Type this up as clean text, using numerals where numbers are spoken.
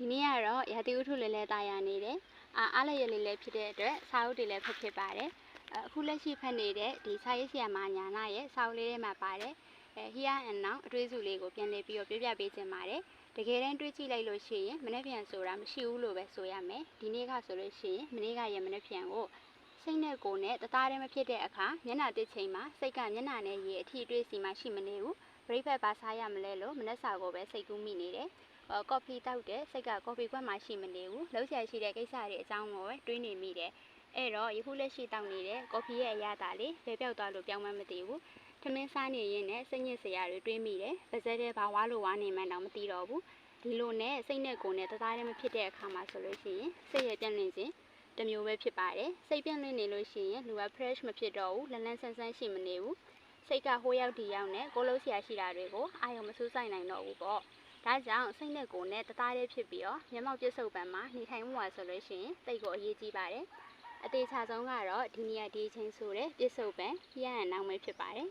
ဒီနေ့ကတော့ရာသီဥတုလည်းတာယာနေတယ်အားလည်းရလေးလည်းဖြစ်တဲ့အတွက်စာအုပ်တွေလည်းဖတ်ဖြစ်ပါတယ်အခုလက်ရှိဖတ်နေတဲ့ဒီစာရေးဆရာမညာနာရဲ့စာအုပ်လေးထဲမှာပါတယ်Here and Now အတွေ့အကြုံလေးကိုပြန်လည်ပြီးတော့ပြပြပေးခြင်းပါတယ်တကယ်တမ်းတွေးကြည့်လိုက်လို့ရှိရင်မနေ့ပြန်ဆိုတာမရှိဘူးလို့ပဲဆိုရမယ်ဒီနေ့ကဆိုလို့ရှိရင်မနေ့ကရဲ့မနေ့ပြန်ကိုစိတ်နဲ့ကိုယ်နဲ့တသားတည်းမဖြစ်တဲ့အခါမျက်နှာတစ်ချိန်မှာစိတ်ကမျက်နှာနဲ့ရေအထီးအတွေ့စီမှရှိမနေဘူးဘရိတ်ဖက်ပါစားရမလဲလို့မနေ့စာကိုပဲစိတ်ကူးမိနေတယ်ကော်ဖီတောက်တဲ့စိတ်ကကော်ဖီခွက်မှရှိမနေဘူးလှုပ်ရှားရှိတဲ့ကိစ္စတွေအကြောင်းကိုပဲတွေးနေမိတယ်အဲ့တော့ယခုလက်ရှိတောက်နေတဲ့ကော်ဖီရဲ့အရသာလေးဘယ်ပြောက်သွားလို့ပြောင်းမှမသိဘူးထမင်းစားနေရင်လည်းစိတ်ညစ်စရာတွေတွေးမိတယ်ပါဇက်တဲ့ဘာဝါလို့ဝါနေမှန်းတော့မသိတော့ဘူးဒီလိုနဲ့စိတ်နဲ့ကိုယ်နဲ့တသားတည်းမဖြစ်တဲ့အခါမှာဆိုလို့ရှိရင်စိတ်ရဲ့ပြန့်လွင့်ခြင်းတမျိုးပဲဖြစ်ပါတယ်စိတ်ပြန့်လွင့်နေလို့ရှိရင်လူက fresh မဖြစ်တော့ဘူးလန်းလန်းဆန်းဆန်းရှိမနေဘူးစိတ်ကဟိုးရောက်ဒီရောက်နဲ့ကိုလုံးဆရာရှိတာတွေကိုအာရုံမစူးစိုက်နိုင်တော့ဘူးပေါ့ဒါကြောင့်စိတ်နဲ့ကိုယ်နဲ့တသားတည်းဖြစ်ပြီးတော့မျက်မှောက်ပြစ္ဆုတ်ပံမှာနေထိုင်မှုပါဆိုလို့ရှိရင်စိတ်ကိုအရေးကြီးပါတယ်အသေးချာဆုံးကတော့ဒီနေရာဒီချင်းဆိုတဲ့ပြစ္ဆုတ်ပံရဟန်နောက်ပဲဖြစ်ပါတယ်